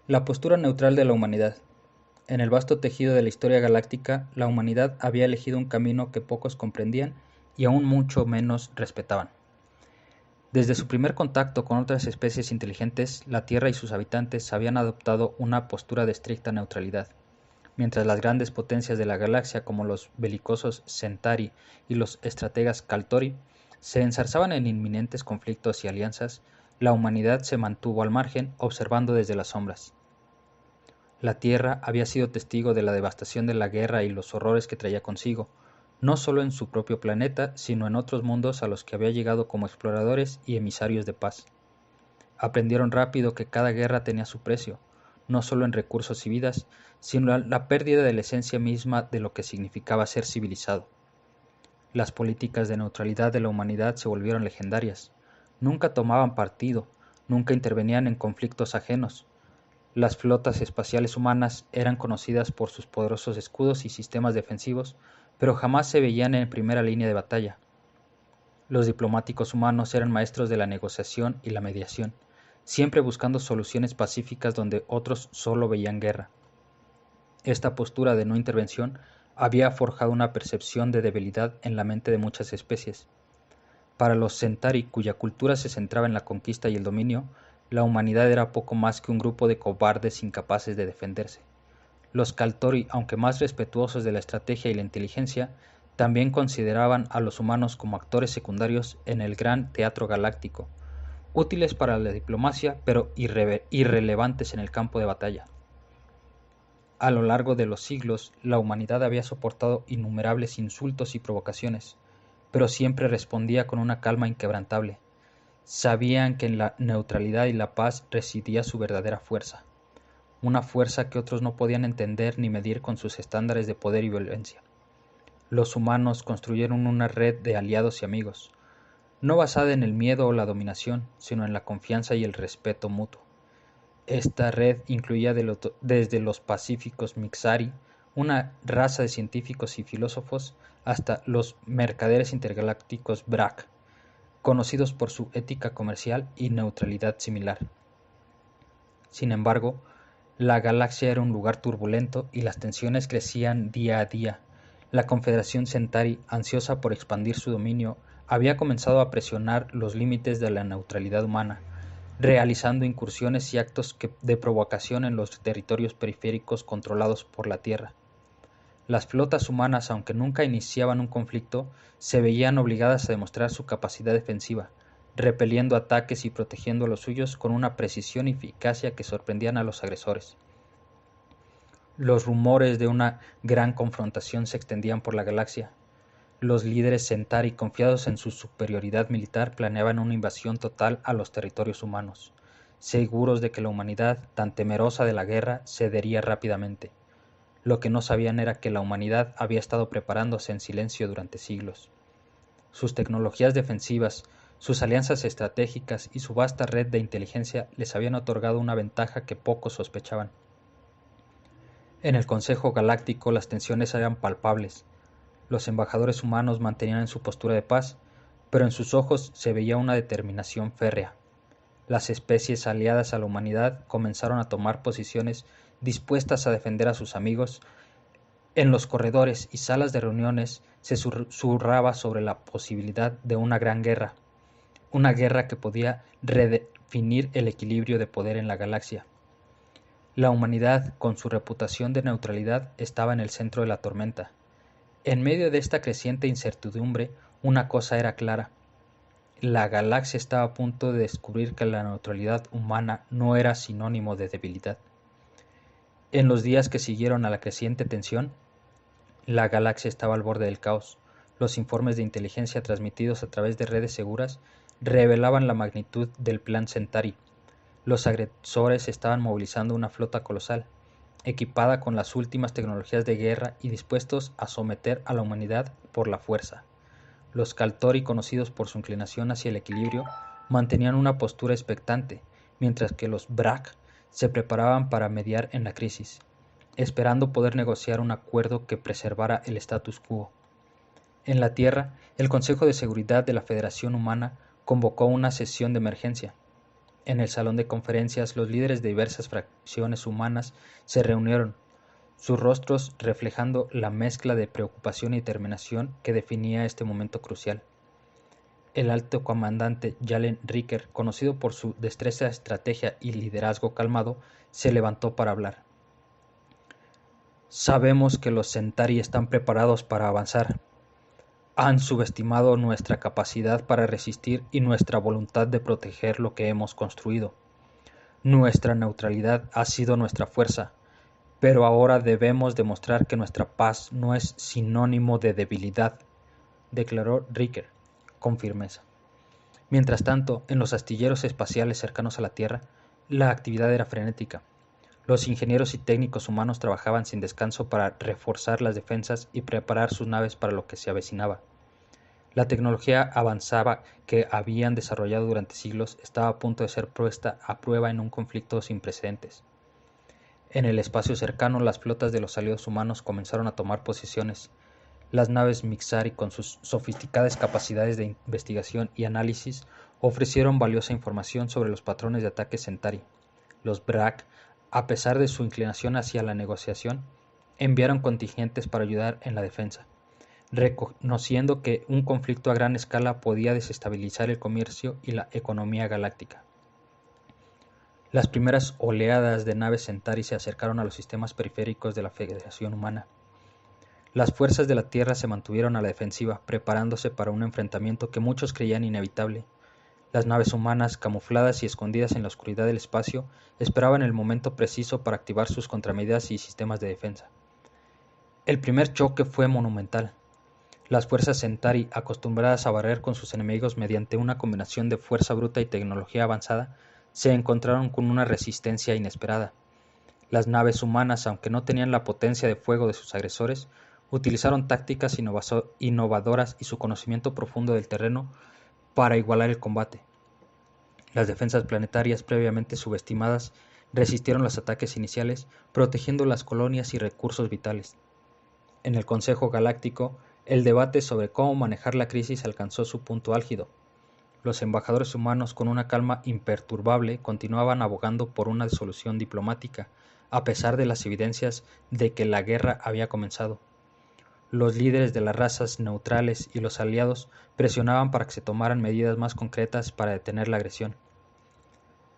La postura neutral de la humanidad. En el vasto tejido de la historia galáctica, la humanidad había elegido un camino que pocos comprendían y aún mucho menos respetaban. Desde su primer contacto con otras especies inteligentes, la Tierra y sus habitantes habían adoptado una postura de estricta neutralidad, mientras las grandes potencias de la galaxia como los belicosos Centauri y los estrategas Caltori se enzarzaban en inminentes conflictos y alianzas. La humanidad se mantuvo al margen, observando desde las sombras. La Tierra había sido testigo de la devastación de la guerra y los horrores que traía consigo, no solo en su propio planeta, sino en otros mundos a los que había llegado como exploradores y emisarios de paz. Aprendieron rápido que cada guerra tenía su precio, no solo en recursos y vidas, sino en la pérdida de la esencia misma de lo que significaba ser civilizado. Las políticas de neutralidad de la humanidad se volvieron legendarias. Nunca tomaban partido, nunca intervenían en conflictos ajenos. Las flotas espaciales humanas eran conocidas por sus poderosos escudos y sistemas defensivos, pero jamás se veían en primera línea de batalla. Los diplomáticos humanos eran maestros de la negociación y la mediación, siempre buscando soluciones pacíficas donde otros solo veían guerra. Esta postura de no intervención había forjado una percepción de debilidad en la mente de muchas especies. Para los Centauri, cuya cultura se centraba en la conquista y el dominio, la humanidad era poco más que un grupo de cobardes incapaces de defenderse. Los Caltori, aunque más respetuosos de la estrategia y la inteligencia, también consideraban a los humanos como actores secundarios en el gran teatro galáctico, útiles para la diplomacia, pero irrelevantes en el campo de batalla. A lo largo de los siglos, la humanidad había soportado innumerables insultos y provocaciones, pero siempre respondía con una calma inquebrantable. Sabían que en la neutralidad y la paz residía su verdadera fuerza, una fuerza que otros no podían entender ni medir con sus estándares de poder y violencia. Los humanos construyeron una red de aliados y amigos, no basada en el miedo o la dominación, sino en la confianza y el respeto mutuo. Esta red incluía desde los pacíficos Mixari, una raza de científicos y filósofos, hasta los mercaderes intergalácticos Brak, conocidos por su ética comercial y neutralidad similar. Sin embargo, la galaxia era un lugar turbulento y las tensiones crecían día a día. La Confederación Centauri, ansiosa por expandir su dominio, había comenzado a presionar los límites de la neutralidad humana, realizando incursiones y actos de provocación en los territorios periféricos controlados por la Tierra. Las flotas humanas, aunque nunca iniciaban un conflicto, se veían obligadas a demostrar su capacidad defensiva, repeliendo ataques y protegiendo a los suyos con una precisión y eficacia que sorprendían a los agresores. Los rumores de una gran confrontación se extendían por la galaxia. Los líderes Centauri, confiados en su superioridad militar, planeaban una invasión total a los territorios humanos, seguros de que la humanidad, tan temerosa de la guerra, cedería rápidamente. Lo que no sabían era que la humanidad había estado preparándose en silencio durante siglos. Sus tecnologías defensivas, sus alianzas estratégicas y su vasta red de inteligencia les habían otorgado una ventaja que pocos sospechaban. En el Consejo Galáctico las tensiones eran palpables. Los embajadores humanos mantenían su postura de paz, pero en sus ojos se veía una determinación férrea. Las especies aliadas a la humanidad comenzaron a tomar posiciones dispuestas a defender a sus amigos. En los corredores y salas de reuniones se susurraba sobre la posibilidad de una gran guerra, una guerra que podía redefinir el equilibrio de poder en la galaxia. La humanidad, con su reputación de neutralidad, estaba en el centro de la tormenta. En medio de esta creciente incertidumbre, una cosa era clara. La galaxia estaba a punto de descubrir que la neutralidad humana no era sinónimo de debilidad. En los días que siguieron a la creciente tensión, la galaxia estaba al borde del caos. Los informes de inteligencia transmitidos a través de redes seguras revelaban la magnitud del plan Centauri. Los agresores estaban movilizando una flota colosal, equipada con las últimas tecnologías de guerra y dispuestos a someter a la humanidad por la fuerza. Los Caltori, conocidos por su inclinación hacia el equilibrio, mantenían una postura expectante, mientras que los Brak se preparaban para mediar en la crisis, esperando poder negociar un acuerdo que preservara el status quo. En la Tierra, el Consejo de Seguridad de la Federación Humana convocó una sesión de emergencia. En el salón de conferencias, los líderes de diversas fracciones humanas se reunieron, sus rostros reflejando la mezcla de preocupación y determinación que definía este momento crucial. El alto comandante Jalen Riker, conocido por su destreza, estrategia y liderazgo calmado, se levantó para hablar. Sabemos que los Centauri están preparados para avanzar. Han subestimado nuestra capacidad para resistir y nuestra voluntad de proteger lo que hemos construido. Nuestra neutralidad ha sido nuestra fuerza, pero ahora debemos demostrar que nuestra paz no es sinónimo de debilidad, declaró Riker con firmeza. Mientras tanto, en los astilleros espaciales cercanos a la Tierra, la actividad era frenética. Los ingenieros y técnicos humanos trabajaban sin descanso para reforzar las defensas y preparar sus naves para lo que se avecinaba. La tecnología avanzada que habían desarrollado durante siglos estaba a punto de ser puesta a prueba en un conflicto sin precedentes. En el espacio cercano, las flotas de los aliados humanos comenzaron a tomar posiciones. Las naves Mixari, con sus sofisticadas capacidades de investigación y análisis, ofrecieron valiosa información sobre los patrones de ataque Centauri. Los Brak, a pesar de su inclinación hacia la negociación, enviaron contingentes para ayudar en la defensa, reconociendo que un conflicto a gran escala podía desestabilizar el comercio y la economía galáctica. Las primeras oleadas de naves Centauri se acercaron a los sistemas periféricos de la Federación Humana. Las fuerzas de la Tierra se mantuvieron a la defensiva, preparándose para un enfrentamiento que muchos creían inevitable. Las naves humanas, camufladas y escondidas en la oscuridad del espacio, esperaban el momento preciso para activar sus contramedidas y sistemas de defensa. El primer choque fue monumental. Las fuerzas Centauri, acostumbradas a barrer con sus enemigos mediante una combinación de fuerza bruta y tecnología avanzada, se encontraron con una resistencia inesperada. Las naves humanas, aunque no tenían la potencia de fuego de sus agresores, utilizaron tácticas innovadoras y su conocimiento profundo del terreno para igualar el combate. Las defensas planetarias previamente subestimadas resistieron los ataques iniciales, protegiendo las colonias y recursos vitales. En el Consejo Galáctico, el debate sobre cómo manejar la crisis alcanzó su punto álgido. Los embajadores humanos, con una calma imperturbable, continuaban abogando por una solución diplomática, a pesar de las evidencias de que la guerra había comenzado. Los líderes de las razas neutrales y los aliados presionaban para que se tomaran medidas más concretas para detener la agresión.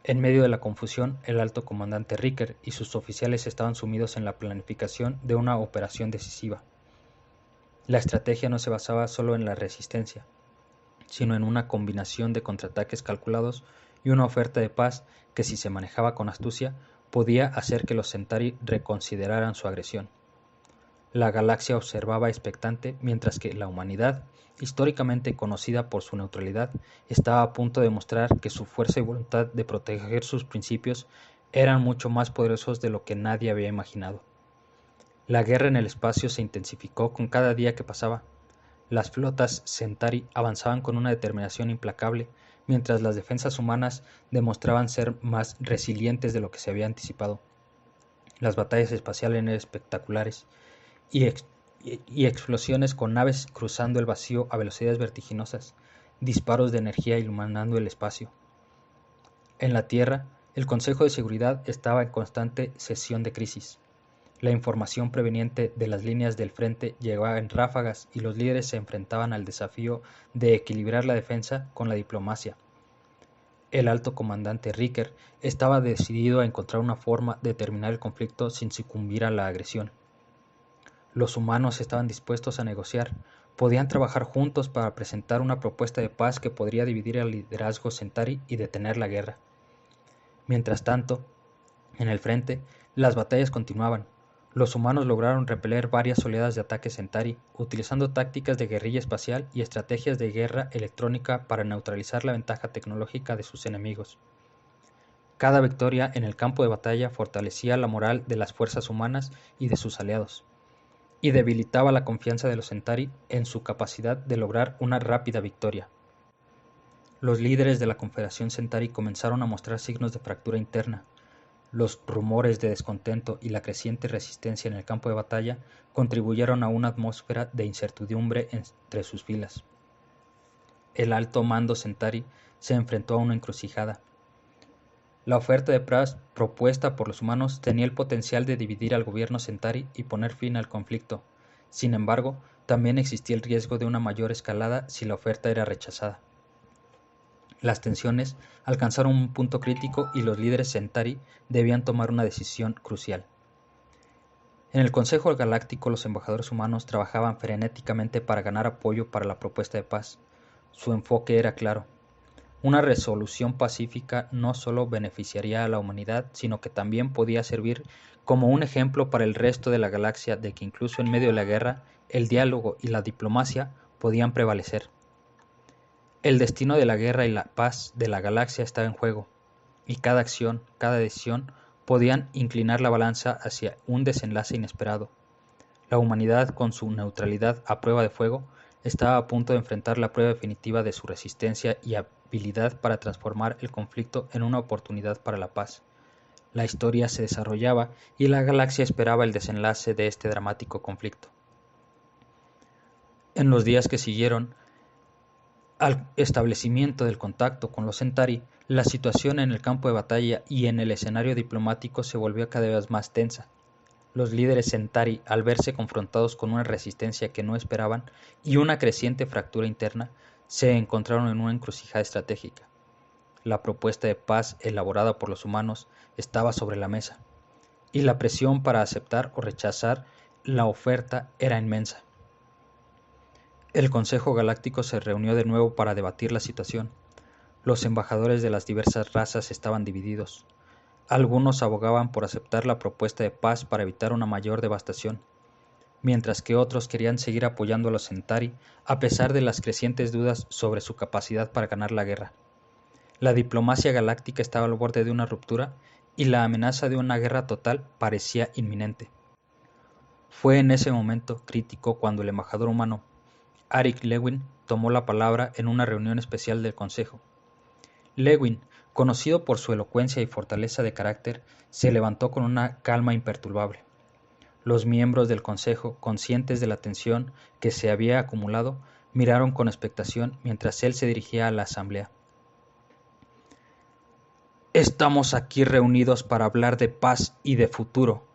En medio de la confusión, el alto comandante Riker y sus oficiales estaban sumidos en la planificación de una operación decisiva. La estrategia no se basaba solo en la resistencia, sino en una combinación de contraataques calculados y una oferta de paz que, si se manejaba con astucia, podía hacer que los Centauri reconsideraran su agresión. La galaxia observaba expectante, mientras que la humanidad, históricamente conocida por su neutralidad, estaba a punto de mostrar que su fuerza y voluntad de proteger sus principios eran mucho más poderosos de lo que nadie había imaginado. La guerra en el espacio se intensificó con cada día que pasaba. Las flotas Centauri avanzaban con una determinación implacable, mientras las defensas humanas demostraban ser más resilientes de lo que se había anticipado. Las batallas espaciales eran espectaculares, y explosiones con naves cruzando el vacío a velocidades vertiginosas, disparos de energía iluminando el espacio. En la Tierra, el Consejo de Seguridad estaba en constante sesión de crisis. La información proveniente de las líneas del frente llegaba en ráfagas y los líderes se enfrentaban al desafío de equilibrar la defensa con la diplomacia. El alto comandante Riker estaba decidido a encontrar una forma de terminar el conflicto sin sucumbir a la agresión. Los humanos estaban dispuestos a negociar, podían trabajar juntos para presentar una propuesta de paz que podría dividir el liderazgo Centauri y detener la guerra. Mientras tanto, en el frente, las batallas continuaban. Los humanos lograron repeler varias oleadas de ataques Centauri, utilizando tácticas de guerrilla espacial y estrategias de guerra electrónica para neutralizar la ventaja tecnológica de sus enemigos. Cada victoria en el campo de batalla fortalecía la moral de las fuerzas humanas y de sus aliados, y debilitaba la confianza de los Centauri en su capacidad de lograr una rápida victoria. Los líderes de la Confederación Centauri comenzaron a mostrar signos de fractura interna. Los rumores de descontento y la creciente resistencia en el campo de batalla contribuyeron a una atmósfera de incertidumbre entre sus filas. El alto mando Centauri se enfrentó a una encrucijada. La oferta de paz propuesta por los humanos tenía el potencial de dividir al gobierno Centauri y poner fin al conflicto. Sin embargo, también existía el riesgo de una mayor escalada si la oferta era rechazada. Las tensiones alcanzaron un punto crítico y los líderes Centauri debían tomar una decisión crucial. En el Consejo Galáctico, los embajadores humanos trabajaban frenéticamente para ganar apoyo para la propuesta de paz. Su enfoque era claro. Una resolución pacífica no solo beneficiaría a la humanidad, sino que también podía servir como un ejemplo para el resto de la galaxia de que incluso en medio de la guerra, el diálogo y la diplomacia podían prevalecer. El destino de la guerra y la paz de la galaxia estaba en juego, y cada acción, cada decisión, podían inclinar la balanza hacia un desenlace inesperado. La humanidad, con su neutralidad a prueba de fuego, estaba a punto de enfrentar la prueba definitiva de su resistencia y habilidad para transformar el conflicto en una oportunidad para la paz. La historia se desarrollaba y la galaxia esperaba el desenlace de este dramático conflicto. En los días que siguieron al establecimiento del contacto con los Centauri, la situación en el campo de batalla y en el escenario diplomático se volvió cada vez más tensa. Los líderes Centauri, al verse confrontados con una resistencia que no esperaban y una creciente fractura interna, se encontraron en una encrucijada estratégica. La propuesta de paz elaborada por los humanos estaba sobre la mesa, y la presión para aceptar o rechazar la oferta era inmensa. El Consejo Galáctico se reunió de nuevo para debatir la situación. Los embajadores de las diversas razas estaban divididos. Algunos abogaban por aceptar la propuesta de paz para evitar una mayor devastación, mientras que otros querían seguir apoyando a los Centauri a pesar de las crecientes dudas sobre su capacidad para ganar la guerra. La diplomacia galáctica estaba al borde de una ruptura y la amenaza de una guerra total parecía inminente. Fue en ese momento crítico cuando el embajador humano, Arik Lewin, tomó la palabra en una reunión especial del Consejo. Lewin, conocido por su elocuencia y fortaleza de carácter, se levantó con una calma imperturbable. Los miembros del Consejo, conscientes de la tensión que se había acumulado, miraron con expectación mientras él se dirigía a la asamblea. «Estamos aquí reunidos para hablar de paz y de futuro»,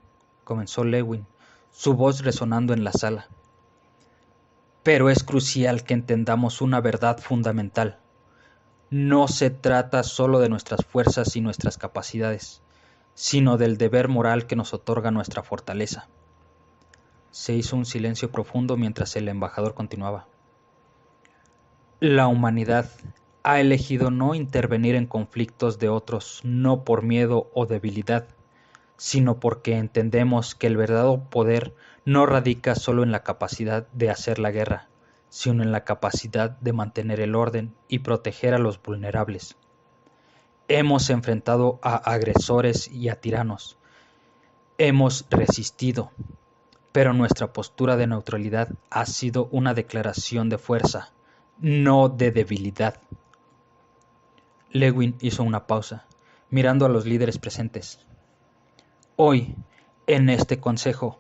comenzó Lewin, su voz resonando en la sala. «Pero es crucial que entendamos una verdad fundamental. No se trata solo de nuestras fuerzas y nuestras capacidades, sino del deber moral que nos otorga nuestra fortaleza». Se hizo un silencio profundo mientras el embajador continuaba. «La humanidad ha elegido no intervenir en conflictos de otros no por miedo o debilidad, sino porque entendemos que el verdadero poder no radica solo en la capacidad de hacer la guerra, sino en la capacidad de mantener el orden y proteger a los vulnerables. Hemos enfrentado a agresores y a tiranos. Hemos resistido, pero nuestra postura de neutralidad ha sido una declaración de fuerza, no de debilidad». Lewin hizo una pausa, mirando a los líderes presentes. «Hoy, en este consejo,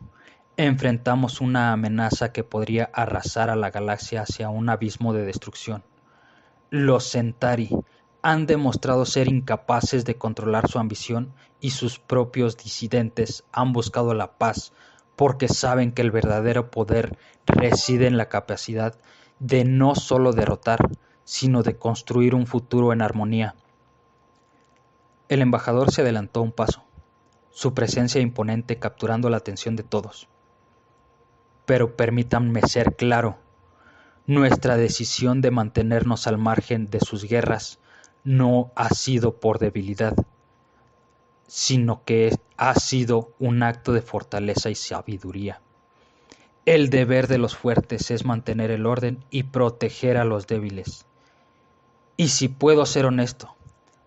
enfrentamos una amenaza que podría arrasar a la galaxia hacia un abismo de destrucción. Los Centauri han demostrado ser incapaces de controlar su ambición y sus propios disidentes han buscado la paz porque saben que el verdadero poder reside en la capacidad de no solo derrotar, sino de construir un futuro en armonía». El embajador se adelantó un paso, su presencia imponente capturando la atención de todos. «Pero permítanme ser claro, nuestra decisión de mantenernos al margen de sus guerras no ha sido por debilidad, sino que ha sido un acto de fortaleza y sabiduría. El deber de los fuertes es mantener el orden y proteger a los débiles. Y si puedo ser honesto,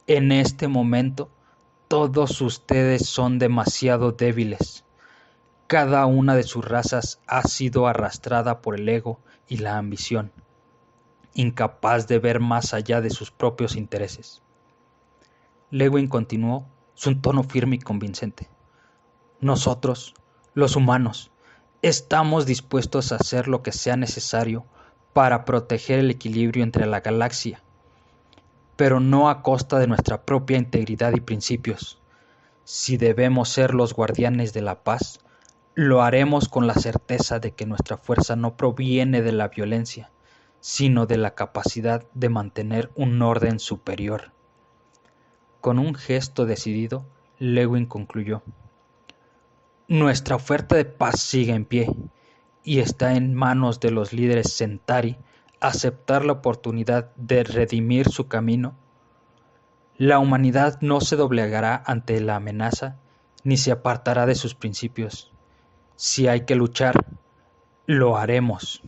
en este momento todos ustedes son demasiado débiles. Cada una de sus razas ha sido arrastrada por el ego y la ambición, incapaz de ver más allá de sus propios intereses». Lewin continuó, su tono firme y convincente. «Nosotros, los humanos, estamos dispuestos a hacer lo que sea necesario para proteger el equilibrio entre la galaxia. pero no a costa de nuestra propia integridad y principios. Si debemos ser los guardianes de la paz, lo haremos con la certeza de que nuestra fuerza no proviene de la violencia, sino de la capacidad de mantener un orden superior. Con un gesto decidido, Lewin concluyó: nuestra oferta de paz sigue en pie, y está en manos de los líderes Centauri aceptar la oportunidad de redimir su camino. La humanidad no se doblegará ante la amenaza, ni se apartará de sus principios. Si hay que luchar, lo haremos.